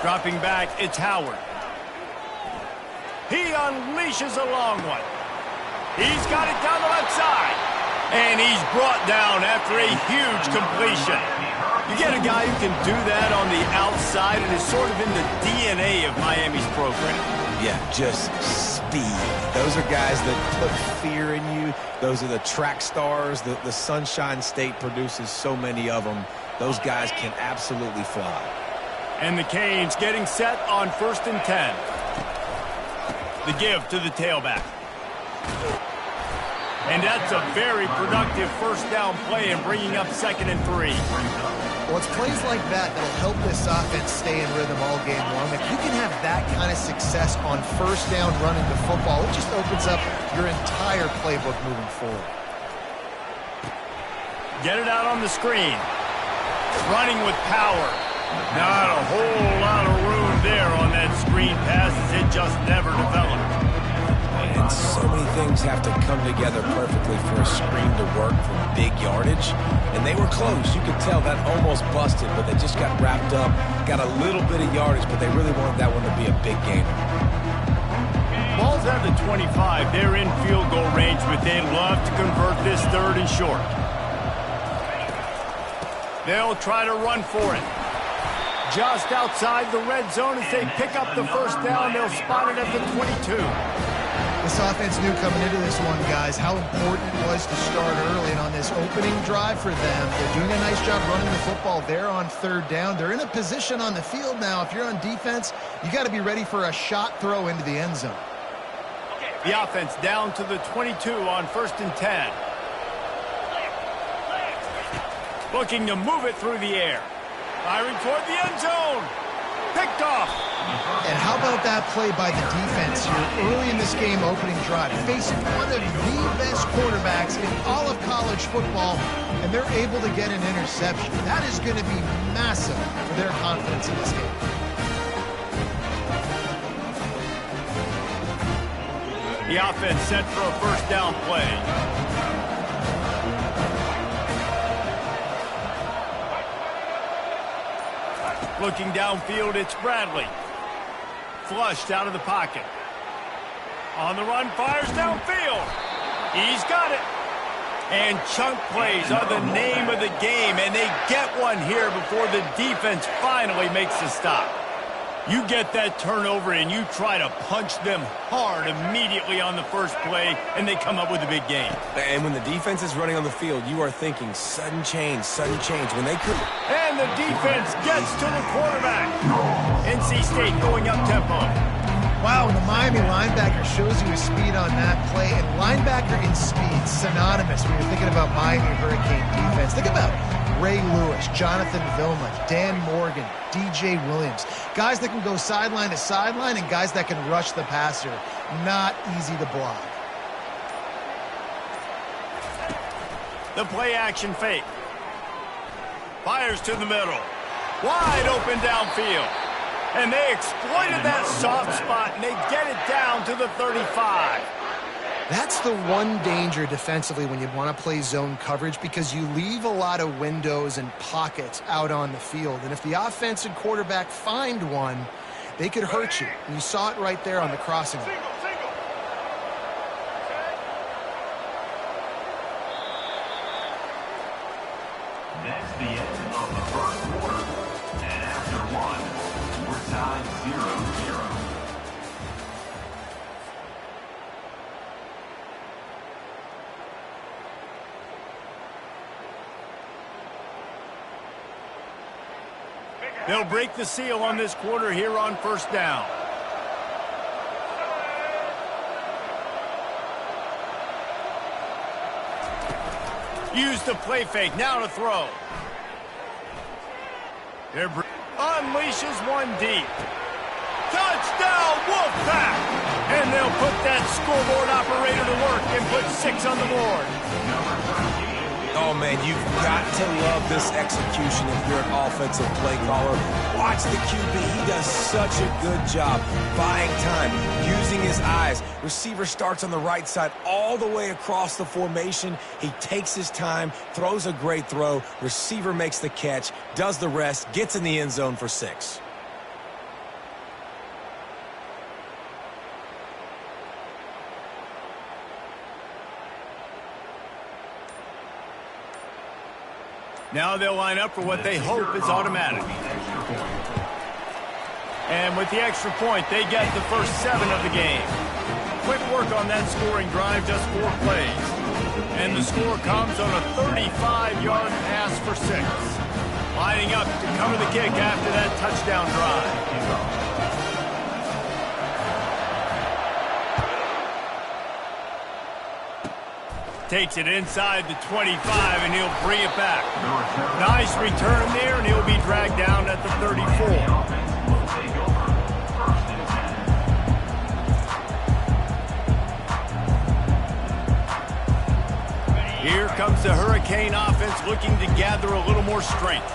Dropping back, it's Howard. He unleashes a long one. He's got it down the left side. And he's brought down after a huge completion. You get a guy who can do that on the outside, and is sort of in the DNA of Miami's program. Yeah, just speed. Those are guys that put fear in you. Those are the track stars. The Sunshine State produces so many of them. Those guys can absolutely fly. And the Canes getting set on 1st and 10. The give to the tailback. And that's a very productive first down play in bringing up 2nd and 3. Well, it's plays like that that'll help this offense stay in rhythm all game long. If you can have that kind of success on first down running the football, it just opens up your entire playbook moving forward. Get it out on the screen. Running with power. Not a whole lot of room there on that screen pass, as it just never developed. And so many things have to come together perfectly for a screen to work for big yardage. And they were close. You could tell that almost busted, but they just got wrapped up, got a little bit of yardage, but they really wanted that one to be a big gainer. Ball's at the 25. They're in field goal range, but they'd love to convert this 3rd and short. They'll try to run for it. Just outside the red zone as they pick up the first down. They'll spot it at the 22. This offense knew coming into this one, guys, how important it was to start early. And on this opening drive for them, they're doing a nice job running the football there on 3rd down. They're in a position on the field now. If you're on defense, you got to be ready for a shot throw into the end zone. The offense down to the 22 on 1st and 10. Looking to move it through the air. Firing toward the end zone. Picked off. And how about that play by the defense here early in this game opening drive? Facing one of the best quarterbacks in all of college football, and they're able to get an interception. That is going to be massive for their confidence in this game. The offense set for a first down play. Looking downfield, it's Bradley. Flushed out of the pocket. On the run, fires downfield. He's got it. And chunk plays are the name of the game, and they get one here before the defense finally makes the stop. You get that turnover, and you try to punch them hard immediately on the first play, and they come up with a big gain. And when the defense is running on the field, you are thinking sudden change, sudden change. When they could. And the defense gets to the quarterback. NC State going up tempo. Wow, the Miami linebacker shows you his speed on that play, and linebacker in speed, synonymous when you're thinking about Miami Hurricane defense. Think about Ray Lewis, Jonathan Vilma, Dan Morgan, DJ Williams. Guys that can go sideline to sideline and guys that can rush the passer. Not easy to block. The play action fake. Fires to the middle. Wide open downfield. And they exploited that soft spot, and they get it down to the 35. That's the one danger defensively when you want to play zone coverage, because you leave a lot of windows and pockets out on the field. And if the offense and quarterback find one, they could hurt you. And you saw it right there on the crossing line. That's the end of the first quarter. And after one, we're tied 0-0. They'll break the seal on this quarter here on first down. Use the play fake, now to throw. Unleashes one deep. Touchdown, Wolfpack! And they'll put that scoreboard operator to work and put 6 on the board. Oh, man, you've got to love this execution if you're an offensive play caller. Watch the QB. He does such a good job buying time, using his eyes. Receiver starts on the right side all the way across the formation. He takes his time, throws a great throw. Receiver makes the catch, does the rest, gets in the end zone for 6. Now they'll line up for what they hope is automatic. And with the extra point, they get the first 7 of the game. Quick work on that scoring drive, just 4 plays. And the score comes on a 35-yard pass for 6. Lining up to cover the kick after that touchdown drive. Takes it inside the 25, and he'll bring it back. Nice return there, and he'll be dragged down at the 34. Here comes the Hurricane offense looking to gather a little more strength.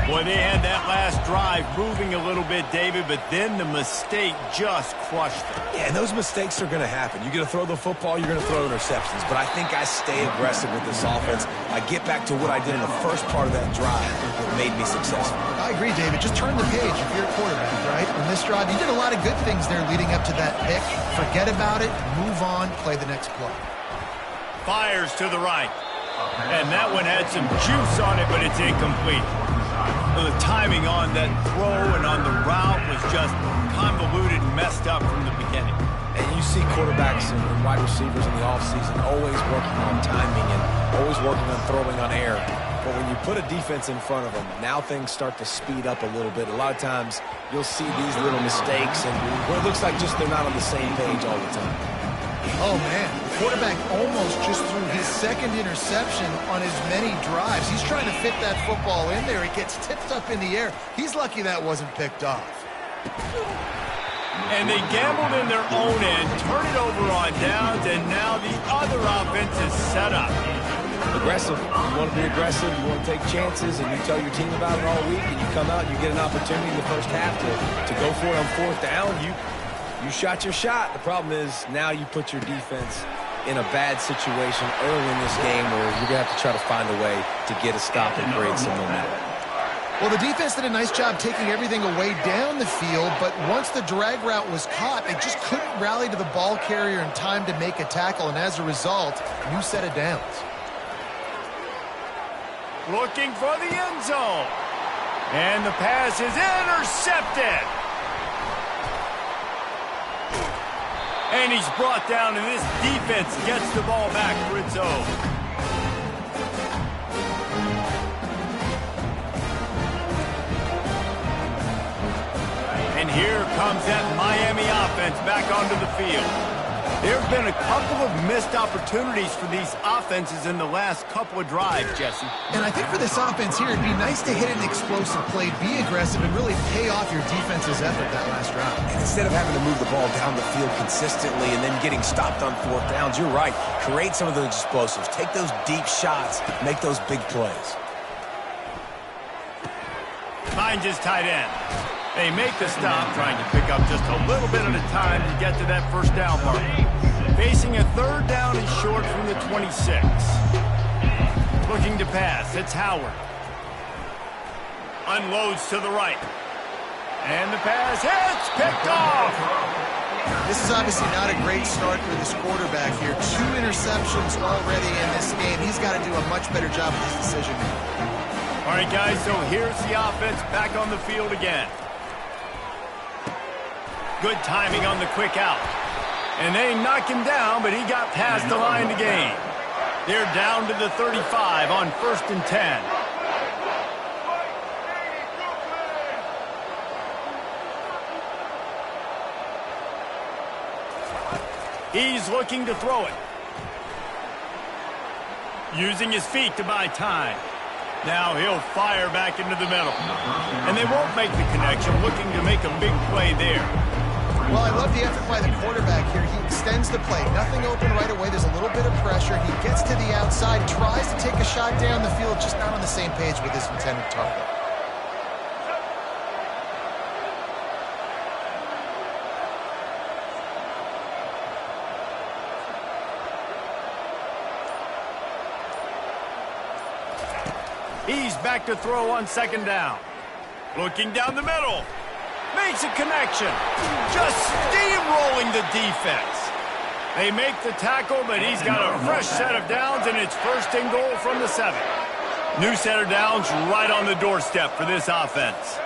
Boy, they had that last drive moving a little bit, David, but then the mistake just crushed them. Yeah, and those mistakes are going to happen. You're going to throw the football, you're going to throw interceptions. But I think I stay aggressive with this offense. I get back to what I did in the first part of that drive that made me successful. I agree, David. Just turn the page if you're a quarterback, right? On this drive, you did a lot of good things there leading up to that pick. Forget about it, move on, play the next play. Fires to the right. And that one had some juice on it, but it's incomplete. The timing on that throw and on the route was just convoluted and messed up from the beginning. And you see quarterbacks and wide receivers in the offseason always working on timing and always working on throwing on air. But when you put a defense in front of them, now things start to speed up a little bit. A lot of times you'll see these little mistakes and it looks like just they're not on the same page all the time. Oh, man. The quarterback almost just threw his second interception on as many drives. He's trying to fit that football in there. It gets tipped up in the air. He's lucky that wasn't picked off. And they gambled in their own end, turn it over on downs, and now the other offense is set up. Aggressive. You want to be aggressive. You want to take chances, and you tell your team about it all week, and you come out and you get an opportunity in the first half to go for it on 4th down. You shot your shot. The problem is now you put your defense in a bad situation early in this game where you're going to have to try to find a way to get a stop and create some momentum. Well, the defense did a nice job taking everything away down the field, but once the drag route was caught, they just couldn't rally to the ball carrier in time to make a tackle, and as a result, new set of downs. Looking for the end zone. And the pass is intercepted. And he's brought down, and this defense gets the ball back for its own. And here comes that Miami offense back onto the field. There have been a couple of missed opportunities for these offenses in the last couple of drives, Jesse. And I think for this offense here, it'd be nice to hit an explosive play, be aggressive, and really pay off your defense's effort that last drive. And instead of having to move the ball down the field consistently and then getting stopped on 4th downs, you're right. Create some of those explosives. Take those deep shots. Make those big plays. Finds his tight end. They make the stop, trying to pick up just a little bit at a time to get to that first down mark. Facing a 3rd down and short from the 26. Looking to pass, it's Howard. Unloads to the right. And the pass hits, picked off. This is obviously not a great start for this quarterback here. 2 interceptions already in this game. He's got to do a much better job with his decision making. All right, guys, so here's the offense back on the field again. Good timing on the quick out. And they knock him down, but he got past the line to gain. They're down to the 35 on 1st and 10. He's looking to throw it. Using his feet to buy time. Now he'll fire back into the middle. And they won't make the connection, looking to make a big play there. Well, I love the effort by the quarterback here. He extends the play. Nothing open right away. There's a little bit of pressure. He gets to the outside, tries to take a shot down the field, just not on the same page with his intended target. He's back to throw on 2nd down. Looking down the middle. Makes a connection. Just steamrolling the defense. They make the tackle, but he's got a fresh set of downs, and it's 1st and goal from the 7. New center downs right on the doorstep for this offense.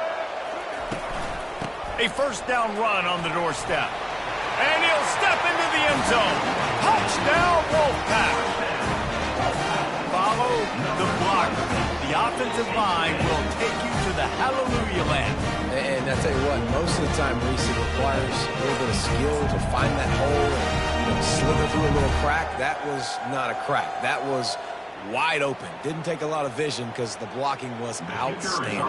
A first down run on the doorstep. And he'll step into the end zone. Touchdown, Wolfpack. Follow the blocker. The offensive line will take you to the hallelujah land. And I tell you what, most of the time, Reese, it requires a little bit of skill to find that hole and slither through a little crack. That was not a crack. That was wide open. Didn't take a lot of vision because the blocking was outstanding.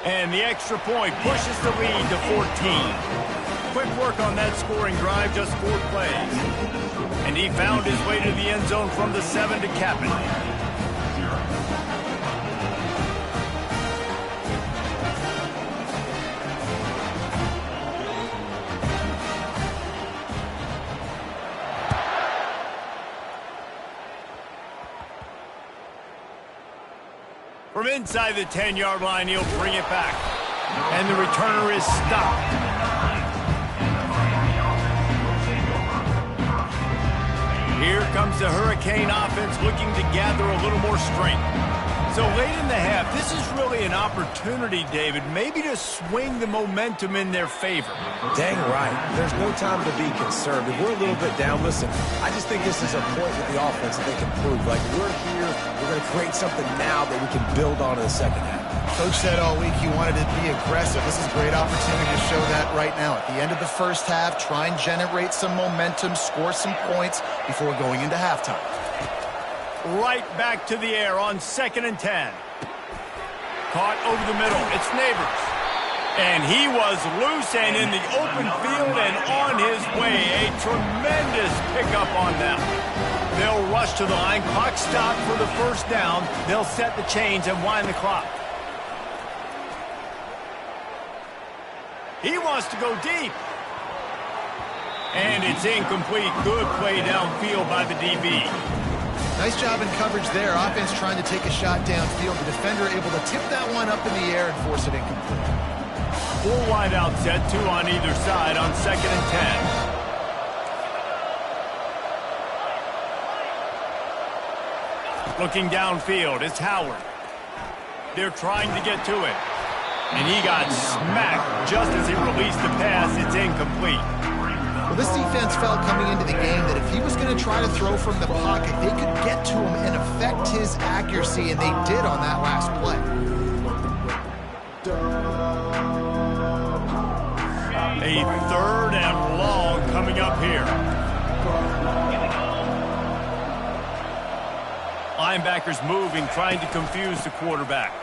And the extra point pushes the lead to 14. Quick work on that scoring drive, just 4 plays. And he found his way to the end zone from the 7 to cap it. From inside the 10-yard line, he'll bring it back. And the returner is stopped. Here comes the Hurricane offense looking to gather a little more strength. So late in the half, this is really an opportunity, David, maybe to swing the momentum in their favor. Dang right. There's no time to be conservative. We're a little bit down. Listen, I just think this is a point with the offense that they can prove. Like, we're here, we're going to create something now that we can build on in the second half. Coach said all week he wanted to be aggressive. This is a great opportunity to show that right now. At the end of the first half, try and generate some momentum, score some points before going into halftime. Right back to the air on 2nd and 10. Caught over the middle. It's Neighbors. And he was loose and in the open field and on his way. A tremendous pickup on them. They'll rush to the line. Clock stopped for the first down. They'll set the chains and wind the clock. He wants to go deep. And it's incomplete. Good play downfield by the DB. Nice job in coverage there. Offense trying to take a shot downfield. The defender able to tip that one up in the air and force it incomplete. 4 wide out set, 2 on either side on 2nd and 10. Looking downfield, it's Howard. They're trying to get to it. And he got smacked just as he released the pass. It's incomplete. Well, this defense felt coming into the game that if he was going to try to throw from the pocket, they could get to him and affect his accuracy, and they did on that last play. A 3rd and long coming up here. Linebackers moving, trying to confuse the quarterback.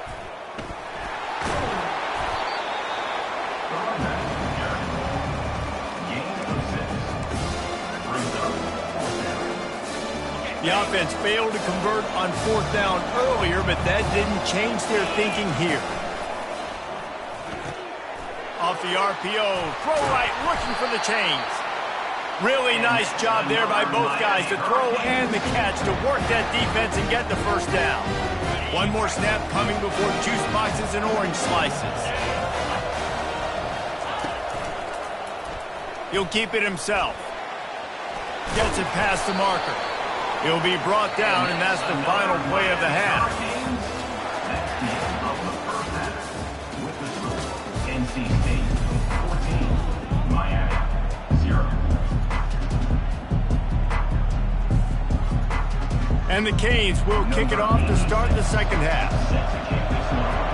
The offense failed to convert on 4th down earlier, but that didn't change their thinking here. Off the RPO, throw right, looking for the chains. Really nice job there by both guys, the throw and the catch, to work that defense and get the first down. One more snap coming before juice boxes and orange slices. He'll keep it himself. Gets it past the marker. He'll be brought down, and that's the final play of the half. That's the end of the first half. With the score, NC State 14, Miami 0. And the Canes will kick it off to start the second half. Set to kick this one off.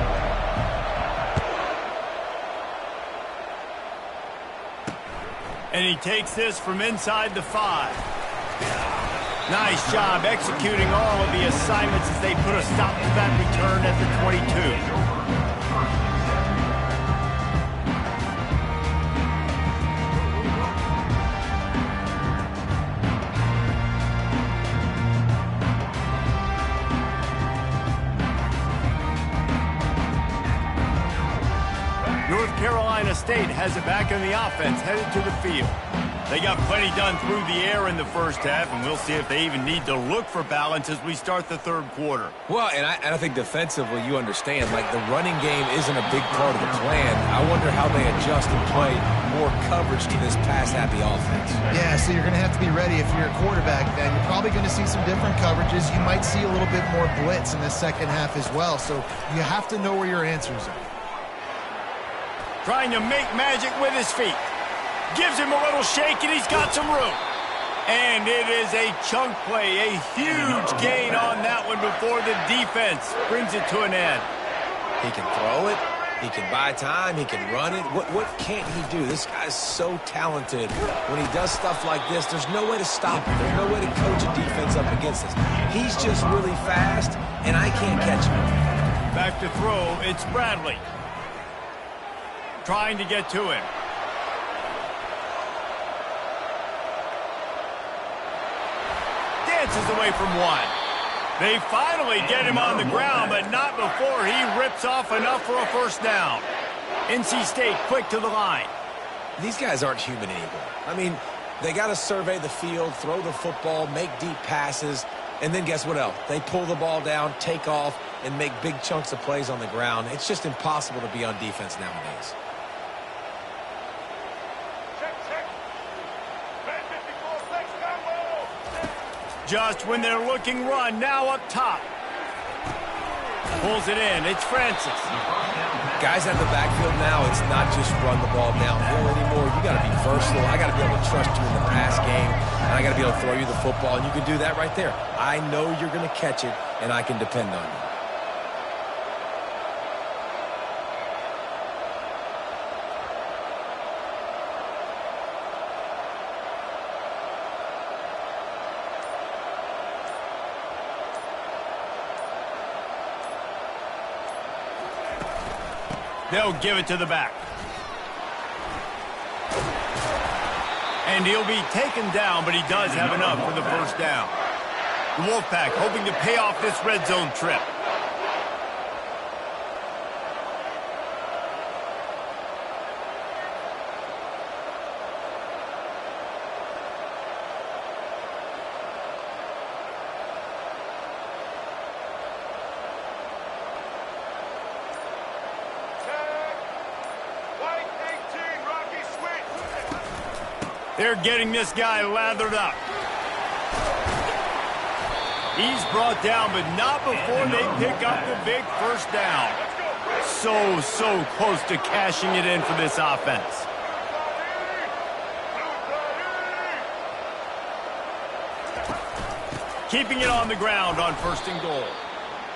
And he takes this from inside the 5. Nice job executing all of the assignments as they put a stop to that return at the 22. North Carolina State has it back in the offense, headed to the field. They got plenty done through the air in the first half, and we'll see if they even need to look for balance as we start the third quarter. Well, and I think defensively, you understand, like the running game isn't a big part of the plan. I wonder how they adjust and play more coverage to this pass-happy offense. Yeah, so you're going to have to be ready if you're a quarterback then. You're probably going to see some different coverages. You might see a little bit more blitz in the second half as well, so you have to know where your answers are. Trying to make magic with his feet. Gives him a little shake, and he's got some room. And it is a chunk play, a huge gain on that one before the defense brings it to an end. He can throw it. He can buy time. He can run it. What can't he do? This guy's so talented. When he does stuff like this, there's no way to stop him. There's no way to coach a defense up against us. He's just really fast, and I can't catch him. Back to throw, it's Bradley. Trying to get to him. Dances away from one. They finally get him on the ground, but not before he rips off enough for a first down. NC State quick to the line. These guys aren't human anymore. I mean, they got to survey the field, throw the football, make deep passes, and then guess what else? They pull the ball down, take off, and make big chunks of plays on the ground. It's just impossible to be on defense nowadays. Just when they're looking run, now up top. Pulls it in. It's Francis. Guys out of the backfield now, it's not just run the ball downhill anymore. You got to be versatile. I got to be able to trust you in the pass game, and I got to be able to throw you the football, and you can do that right there. I know you're going to catch it, and I can depend on you. They'll give it to the back. And he'll be taken down, but he does have enough for the first down. The Wolfpack hoping to pay off this red zone trip. They're getting this guy lathered up. He's brought down, but not before they pick up the big first down. So close to cashing it in for this offense. Keeping it on the ground on first and goal.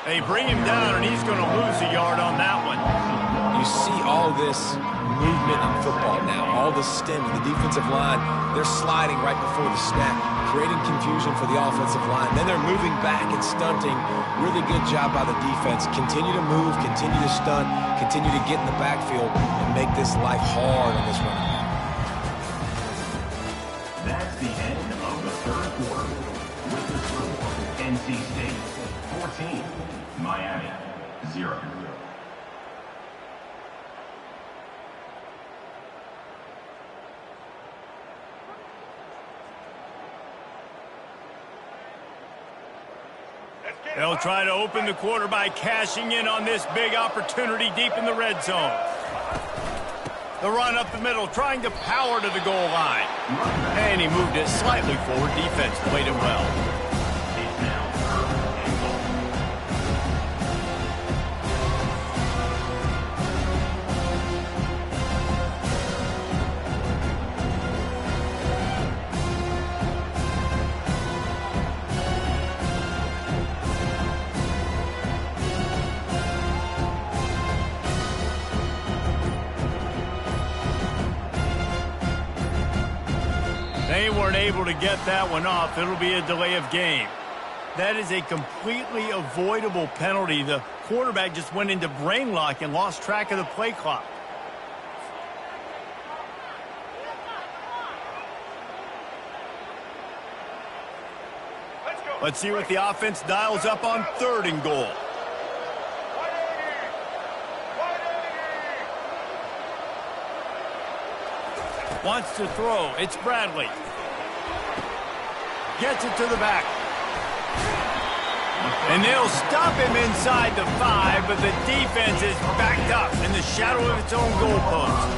They bring him down, and he's going to lose a yard on that one. You see all this movement in football now, all the stemming, the defensive line, they're sliding right before the snap, creating confusion for the offensive line. Then they're moving back and stunting. Really good job by the defense. Continue to move, continue to stunt, continue to get in the backfield and make this life hard on this running back. That's the end of the third quarter. With the score, NC State 14, Miami 0. They'll try to open the quarter by cashing in on this big opportunity deep in the red zone. The run up the middle, trying to power to the goal line. And he moved it slightly forward. Defense played it well. They weren't able to get that one off. It'll be a delay of game. That is a completely avoidable penalty. The quarterback just went into brain lock and lost track of the play clock. Let's see what the offense dials up on third and goal. Wants to throw. It's Bradley. Gets it to the back. And they'll stop him inside the 5, but the defense is backed up in the shadow of its own goalpost.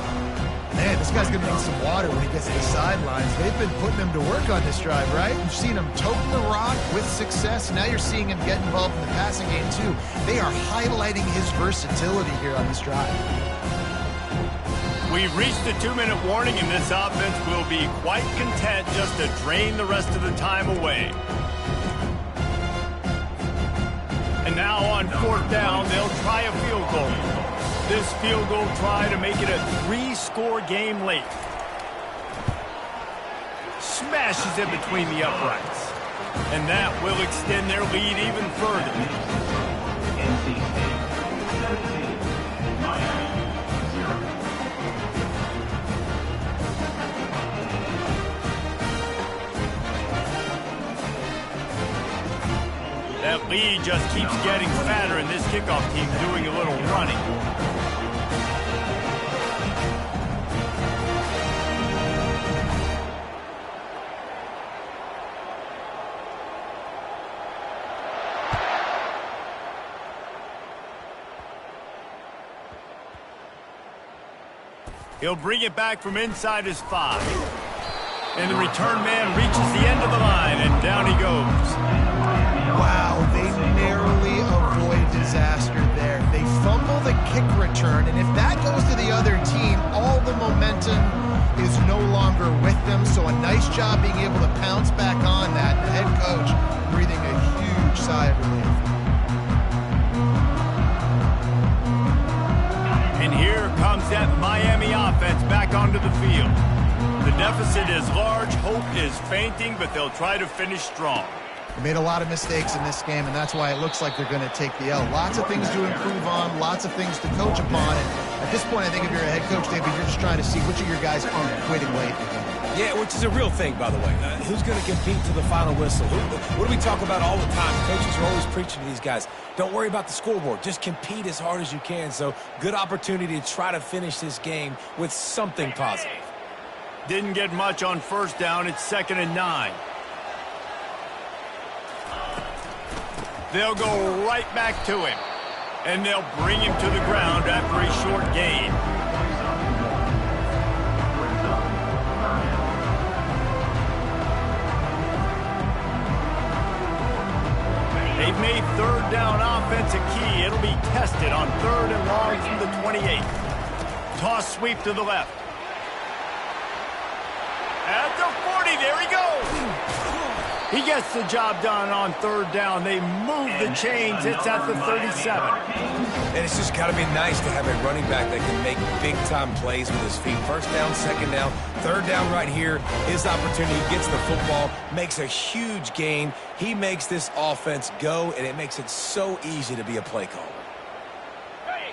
Man, this guy's going to need some water when he gets to the sidelines. They've been putting him to work on this drive, right? You've seen him toting the rock with success. Now you're seeing him get involved in the passing game, too. They are highlighting his versatility here on this drive. We've reached the 2-minute warning, and this offense will be quite content just to drain the rest of the time away. And now on 4th down, they'll try a field goal. This field goal try to make it a 3-score game late. Smashes it between the uprights. And that will extend their lead even further. NC State 17, Miami 0. That lead just keeps getting fatter, and this kickoff team doing a little running. He'll bring it back from inside his 5. And the return man reaches the end of the line, and down he goes. Wow, they narrowly avoid disaster there. They fumble the kick return, and if that goes to the other team, all the momentum is no longer with them. So a nice job being able to pounce back on that. The head coach breathing a huge sigh of relief. And here comes that Miami offense back onto the field. The deficit is large, hope is fainting, but they'll try to finish strong. They made a lot of mistakes in this game, and that's why it looks like they're going to take the L. Lots of things to improve on, lots of things to coach upon, and at this point, I think if you're a head coach, David, you're just trying to see which of your guys aren't quitting late. Yeah, which is a real thing, by the way. Who's going to compete to the final whistle? What do we talk about all the time? Coaches are always preaching to these guys. Don't worry about the scoreboard. Just compete as hard as you can. So, good opportunity to try to finish this game with something positive. Didn't get much on 1st down. It's 2nd and 9. They'll go right back to him. And they'll bring him to the ground after a short gain. They've made 3rd down offense a key. It'll be tested on 3rd and long from the 28. Toss sweep to the left. At the 40, there he goes. He gets the job done on 3rd down. They move the chains. It's at the 37. And it's just got to be nice to have a running back that can make big-time plays with his feet. 1st down, 2nd down, 3rd down right here. His opportunity, gets the football, makes a huge gain. He makes this offense go, and it makes it so easy to be a play caller.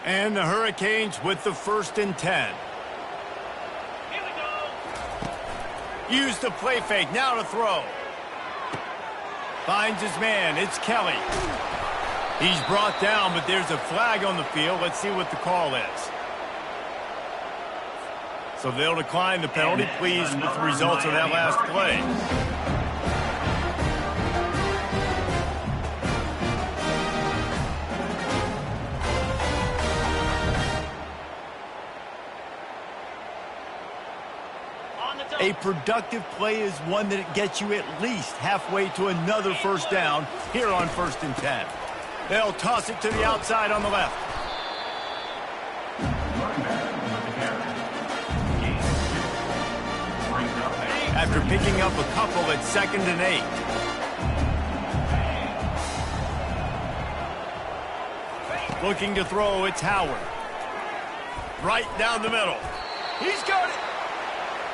And the Hurricanes with the 1st and 10. Use the play fake. Now to throw. Finds his man. It's Kelly. He's brought down, but there's a flag on the field. Let's see what the call is. So they'll decline the penalty. Pleased with the results of that last play. A productive play is one that gets you at least halfway to another 1st down here on 1st and 10. They'll toss it to the outside on the left. After picking up a couple at 2nd and 8. Looking to throw, it's Howard. Right down the middle. He's got it.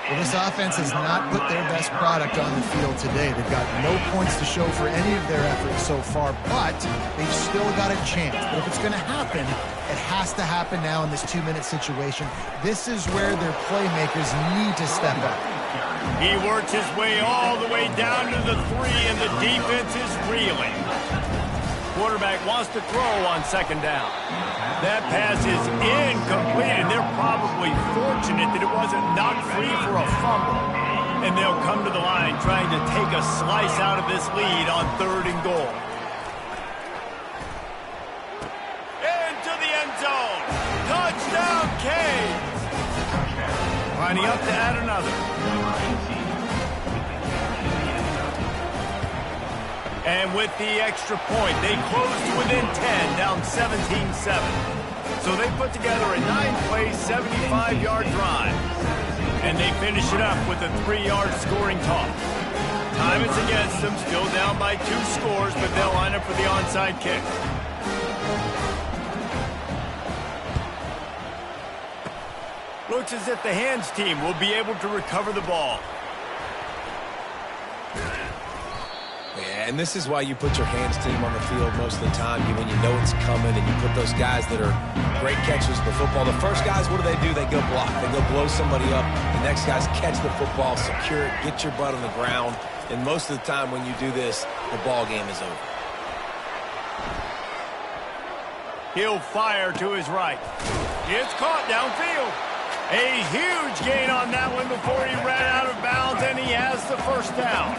Well, this offense has not put their best product on the field today. They've got no points to show for any of their efforts so far, but they've still got a chance. But if it's going to happen, it has to happen now in this 2-minute situation. This is where their playmakers need to step up. He works his way all the way down to the 3, and the defense is reeling. quarterback wants to throw on second down. That pass is incomplete, and they're probably fortunate that it wasn't knocked free for a fumble. And they'll come to the line trying to take a slice out of this lead on 3rd and goal. Into the end zone. Touchdown, Canes. Lining up to add another. And with the extra point, they close to within 10, down 17-7. So they put together a 9-play, 75-yard drive. And they finish it up with a 3-yard scoring toss. Time is against them, still down by 2 scores, but they'll line up for the onside kick. Looks as if the hands team will be able to recover the ball. Yeah, and this is why you put your hands team on the field most of the time when you know it's coming, and you put those guys that are great catchers of the football. The first guys, what do? They go block. They go blow somebody up. The next guys catch the football, secure it, get your butt on the ground. And most of the time when you do this, the ball game is over. He'll fire to his right. It's caught downfield. A huge gain on that one before he ran out of bounds, and he has the first down.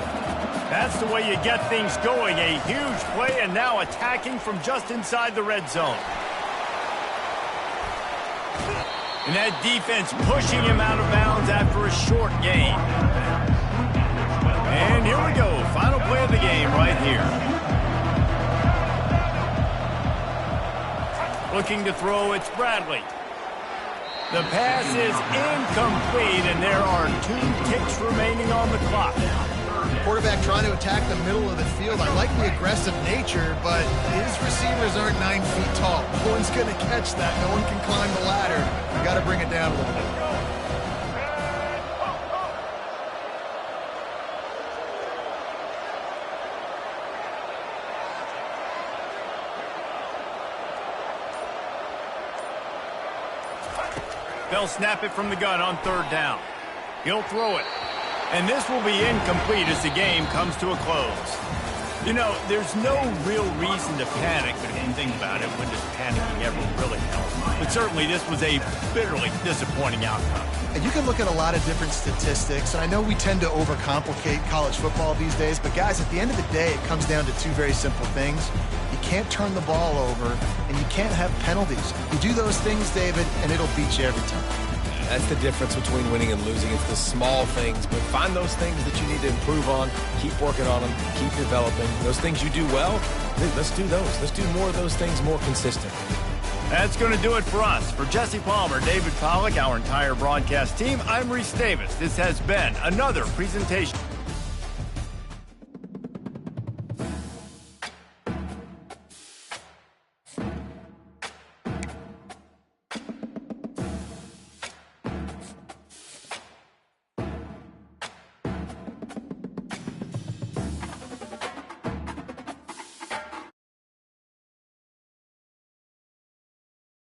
That's the way you get things going. A huge play, and now attacking from just inside the red zone. And that defense pushing him out of bounds after a short gain. And here we go. Final play of the game right here. Looking to throw, it's Bradley. The pass is incomplete, and there are 2 ticks remaining on the clock. Quarterback trying to attack the middle of the field. I like the aggressive nature, but his receivers aren't 9 feet tall. No one's going to catch that. No one can climb the ladder. You got to bring it down a little bit. They'll snap it from the gun on 3rd down. He'll throw it. And this will be incomplete as the game comes to a close. You know, there's no real reason to panic, but if you think about it, when does panicking ever really help? But certainly this was a bitterly disappointing outcome. And you can look at a lot of different statistics, and I know we tend to overcomplicate college football these days, but guys, at the end of the day, it comes down to 2 very simple things. You can't turn the ball over, and you can't have penalties. You do those things, David, and it'll beat you every time. That's the difference between winning and losing. It's the small things, but find those things that you need to improve on. Keep working on them. Keep developing. Those things you do well, let's do those. Let's do more of those things more consistently. That's going to do it for us. For Jesse Palmer, David Pollack, our entire broadcast team, I'm Reese Davis. This has been another presentation